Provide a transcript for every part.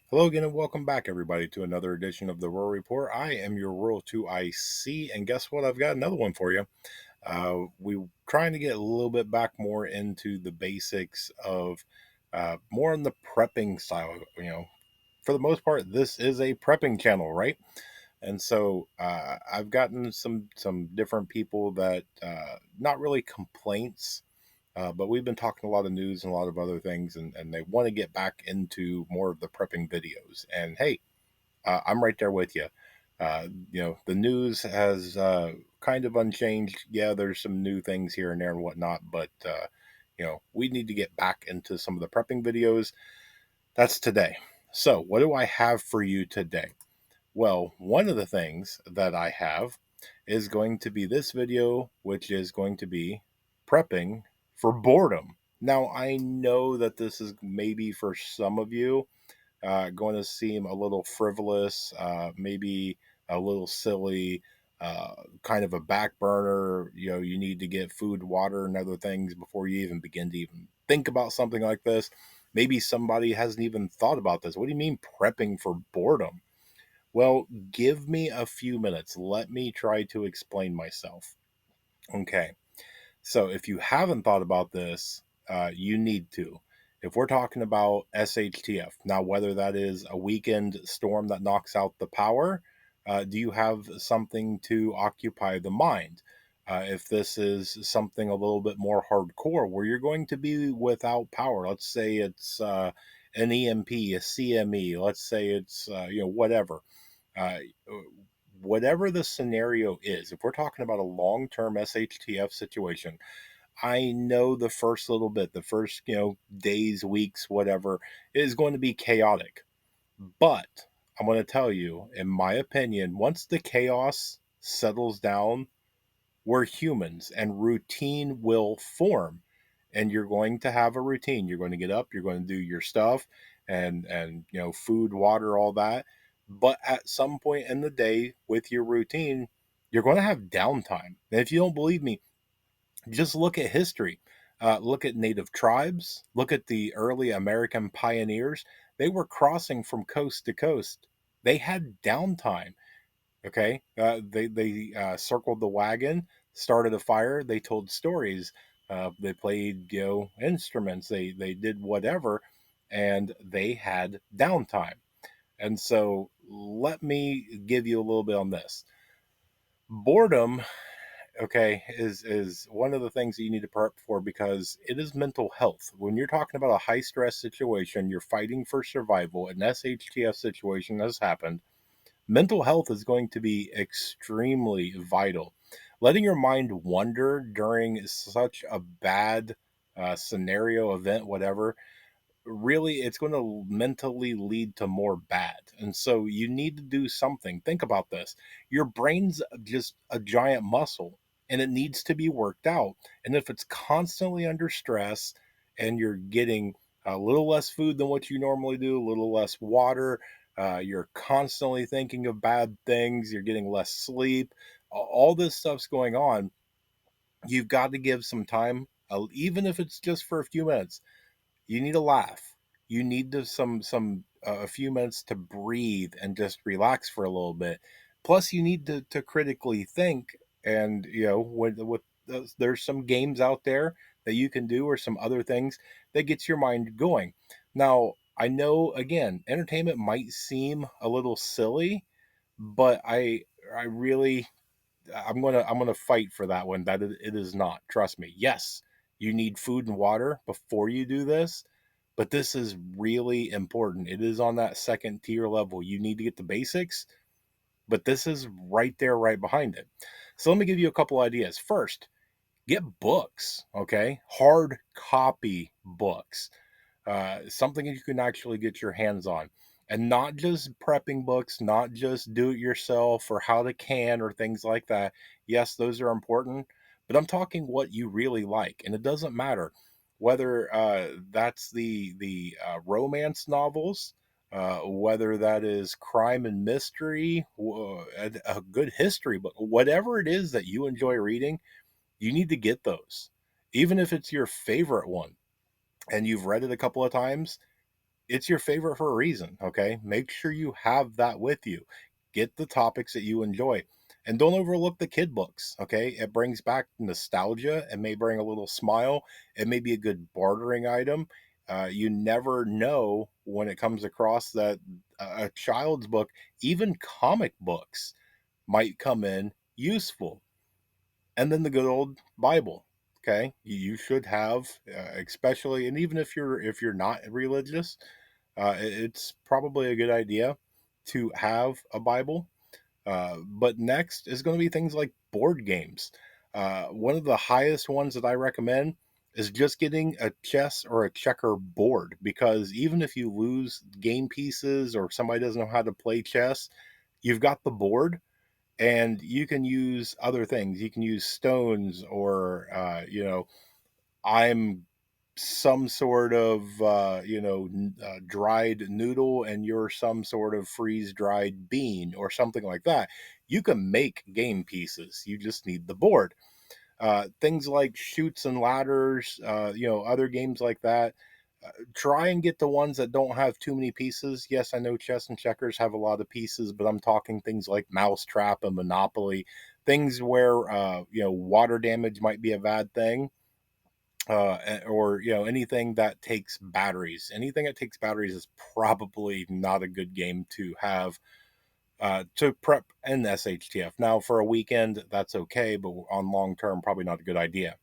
Hello again and welcome back everybody to another edition of the Rural Report. I am your Rural 2IC, and guess what? I've got another one for you. We're trying to get a little bit back more into the basics of more on the prepping style. For the most part, this is a prepping channel, right? And so I've gotten some different people that not really complaints, but we've been talking a lot of news and a lot of other things, and they want to get back into more of the prepping videos. And hey, I'm right there with you. The news has kind of unchanged. Yeah, there's some new things here and there and whatnot, but we need to get back into some of the prepping videos. That's today. So, what do I have for you today? Well, one of the things that I have is going to be this video, which is going to be prepping for boredom. Now, I know that this is maybe for some of you going to seem a little frivolous, maybe a little silly, kind of a back burner. You need to get food, water, and other things before you even begin to even think about something like this. Maybe somebody hasn't even thought about this. What do you mean prepping for boredom? Well, give me a few minutes. Let me try to explain myself. Okay. So if you haven't thought about this, you need to. If we're talking about SHTF, now whether that is a weekend storm that knocks out the power, do you have something to occupy the mind? If this is something a little bit more hardcore, where you're going to be without power, let's say it's an EMP, a CME, let's say it's whatever. Uh, Whatever the scenario is, if we're talking about a long term SHTF situation, I know the first little bit, the first, days, weeks, whatever, is going to be chaotic. But I'm going to tell you, in my opinion, once the chaos settles down, we're humans and routine will form. And you're going to have a routine. You're going to get up, you're going to do your stuff and food, water, all that. But at some point in the day with your routine, you're going to have downtime. And if you don't believe me, just look at history. Look at native tribes. Look at the early American pioneers. They were crossing from coast to coast. They had downtime. Okay, they circled the wagon, started a fire. They told stories. They played instruments. They did whatever, and they had downtime. And so let me give you a little bit on this. Boredom, okay, is one of the things that you need to prep for because it is mental health. When you're talking about a high stress situation, you're fighting for survival. An SHTF situation has happened. Mental health is going to be extremely vital. Letting your mind wander during such a bad scenario, event, whatever, really it's going to mentally lead to more bad. And so you need to do something. Think about this. Your brain's just a giant muscle and it needs to be worked out. And if it's constantly under stress and you're getting a little less food than what you normally do, a little less water, you're constantly thinking of bad things, you're getting less sleep, all this stuff's going on. You've got to give some time, even if it's just for a few minutes. You need a laugh. You need to some a few minutes to breathe and just relax for a little bit. Plus, you need to critically think. And with there's some games out there that you can do, or some other things that gets your mind going. Now, I know again, entertainment might seem a little silly, but I really I'm gonna fight for that one. That it is not. Trust me. Yes, you need food and water before you do this, but this is really important. It is on that second tier level. You need to get the basics, but this is right there, right behind it. So let me give you a couple ideas. First, get books. Okay, hard copy books. something you can actually get your hands on. And not just prepping books, not just do it yourself or how to can or things like that. Yes, those are important, but I'm talking what you really like. And it doesn't matter whether that's the romance novels, whether that is crime and mystery, a good history book, whatever it is that you enjoy reading, you need to get those. Even if it's your favorite one and you've read it a couple of times, it's your favorite for a reason, okay? Make sure you have that with you. Get the topics that you enjoy. And don't overlook the kid books, okay? It brings back nostalgia. It may bring a little smile. It may be a good bartering item. You never know when it comes across that a child's book, even comic books, might come in useful. And then the good old Bible. Okay, you should have, especially, and even if you're not religious, it's probably a good idea to have a Bible. But next is going to be things like board games. One of the highest ones that I recommend is just getting a chess or a checker board, because even if you lose game pieces or somebody doesn't know how to play chess, you've got the board and you can use other things. You can use stones, or I'm some sort of dried noodle and you're some sort of freeze dried bean or something like that. You can make game pieces. You just need the board. Things like shoots and ladders, other games like that. Try and get the ones that don't have too many pieces. Yes, I know chess and checkers have a lot of pieces, but I'm talking things like Mousetrap and Monopoly, things where water damage might be a bad thing, or anything that takes batteries. Anything that takes batteries is probably not a good game to have to prep in SHTF. Now, for a weekend, that's okay, but on long term, probably not a good idea.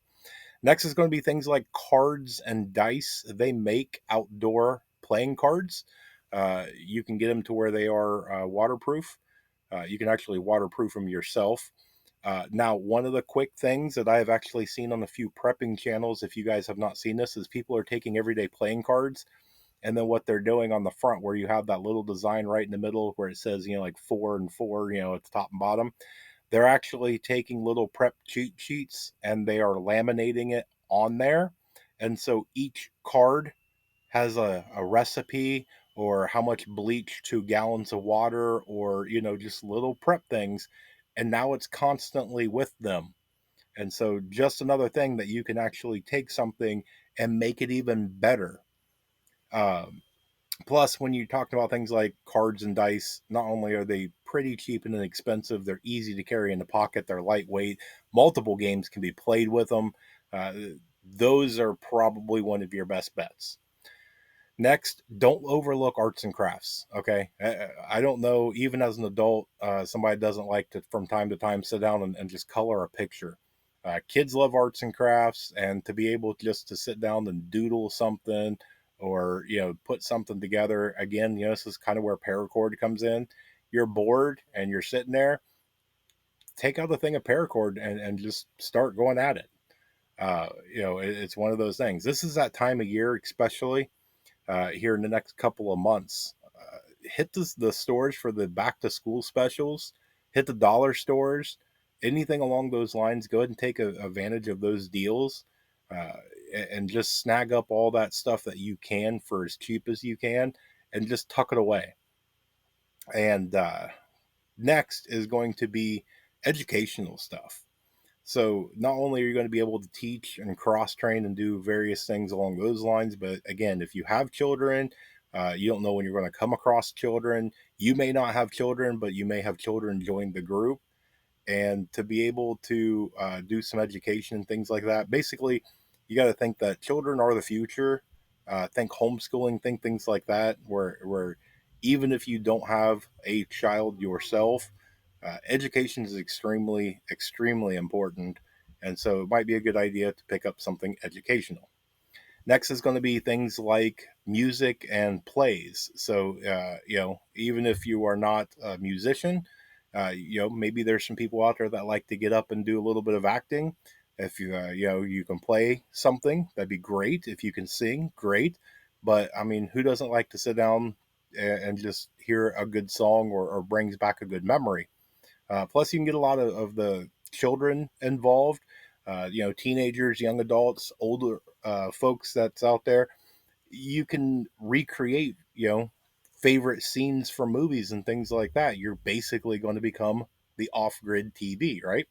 Next is going to be things like cards and dice. They make outdoor playing cards. You can get them to where they are waterproof. You can actually waterproof them yourself. Now, one of the quick things that I have actually seen on a few prepping channels, if you guys have not seen this, is people are taking everyday playing cards, and then what they're doing on the front, where you have that little design right in the middle where it says, like 4 and 4, at the top and bottom, they're actually taking little prep cheat sheets and they are laminating it on there. And so each card has a recipe, or how much bleach, 2 gallons of water, or just little prep things, and now it's constantly with them. And so just another thing that you can actually take something and make it even better. um, Plus, when you're talking about things like cards and dice, not only are they pretty cheap and inexpensive, they're easy to carry in the pocket, they're lightweight, multiple games can be played with them. uh, those are probably one of your best bets. Next, don't overlook arts and crafts. Okay, I don't know. Even as an adult, somebody doesn't like to, from time to time, sit down and just color a picture. Kids love arts and crafts, and to be able just to sit down and doodle something, or put something together. Again, this is kind of where paracord comes in. You're bored and you're sitting there. Take out the thing of paracord and just start going at it. It's one of those things. This is that time of year, especially here in the next couple of months. Hit the stores for the back to school specials, hit the dollar stores, anything along those lines. Go ahead and take advantage of those deals, uh, and just snag up all that stuff that you can for as cheap as you can, and just tuck it away. And next is going to be educational stuff. So not only are you going to be able to teach and cross train and do various things along those lines, but again, if you have children, you don't know when you're going to come across children. You may not have children, but you may have children join the group, and to be able to do some education and things like that. Basically, you got to think that children are the future. Think homeschooling, think things like that, where even if you don't have a child yourself, education is extremely important, and so it might be a good idea to pick up something educational. Next is going to be things like music and plays. So, even if you are not a musician, maybe there's some people out there that like to get up and do a little bit of acting. If you can play something, that'd be great. If you can sing, great. But I mean, who doesn't like to sit down and just hear a good song, or brings back a good memory? Plus, you can get a lot of the children involved, teenagers, young adults, older folks that's out there. You can recreate, favorite scenes from movies and things like that. You're basically going to become the off grid TV, right?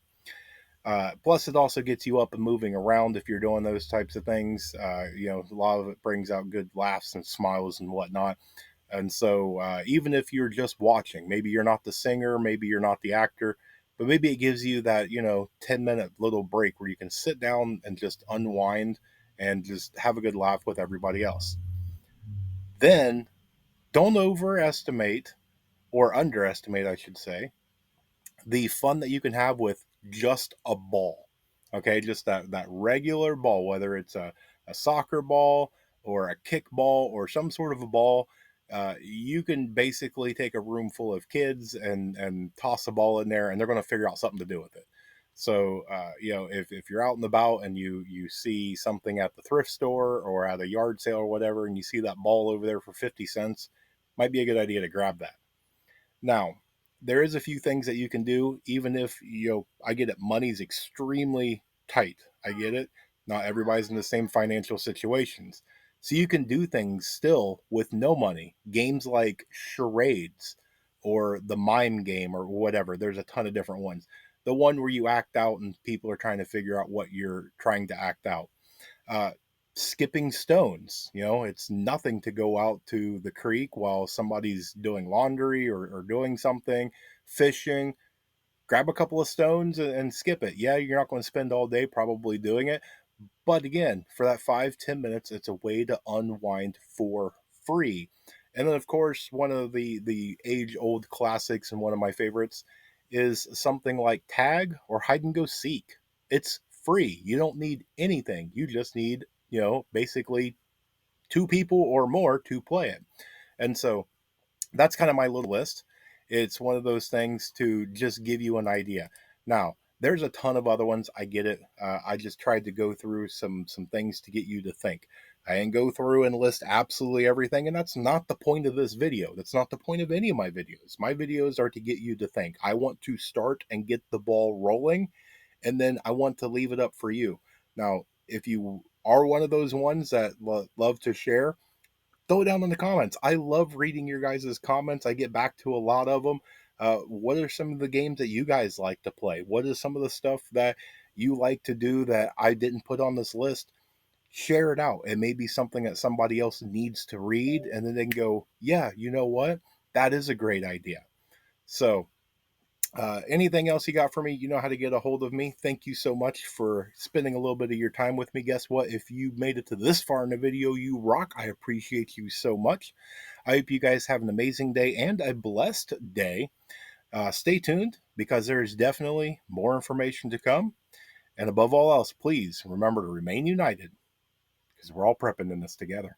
Plus, it also gets you up and moving around if you're doing those types of things. A lot of it brings out good laughs and smiles and whatnot. And so, even if you're just watching, maybe you're not the singer, maybe you're not the actor, but maybe it gives you that, 10-minute little break where you can sit down and just unwind and just have a good laugh with everybody else. Then, don't overestimate, or underestimate, I should say, the fun that you can have with just a ball. Okay, just that regular ball, whether it's a soccer ball or a kickball or some sort of a ball. You can basically take a room full of kids and toss a ball in there, and they're going to figure out something to do with it. So, if you're out and about and you see something at the thrift store or at a yard sale or whatever, and you see that ball over there for 50 cents, might be a good idea to grab that. Now, there is a few things that you can do, even if, I get it, money's extremely tight. I get it. Not everybody's in the same financial situations. So you can do things still with no money. Games like charades or the mime game or whatever. There's a ton of different ones. The one where you act out and people are trying to figure out what you're trying to act out. uh, Skipping stones. It's nothing to go out to the creek while somebody's doing laundry or doing something, fishing. Grab a couple of stones and skip it. Yeah, you're not going to spend all day probably doing it. But again, for that 5-10 minutes, it's a way to unwind for free. And then, of course, one of the age old classics and one of my favorites is something like tag or hide and go seek. It's free. You don't need anything. You just need, basically two people or more to play it. And so that's kind of my little list. It's one of those things to just give you an idea. Now, there's a ton of other ones. I get it. I just tried to go through some things to get you to think. I didn't go through and list absolutely everything, and that's not the point of this video. That's not the point of any of my videos. My videos are to get you to think. I want to start and get the ball rolling, and then I want to leave it up for you. Now, if you are one of those ones that love to share, throw it down in the comments. I love reading your guys' comments. I get back to a lot of them. What are some of the games that you guys like to play? What is some of the stuff that you like to do that I didn't put on this list? Share it out. It may be something that somebody else needs to read, and then they can go, yeah, you know what? That is a great idea. So, anything else you got for me? You know how to get a hold of me. Thank you so much for spending a little bit of your time with me. Guess what? If you made it to this far in the video, you rock. I appreciate you so much. I hope you guys have an amazing day and a blessed day. Stay tuned because there is definitely more information to come. And above all else, please remember to remain united because we're all prepping in this together.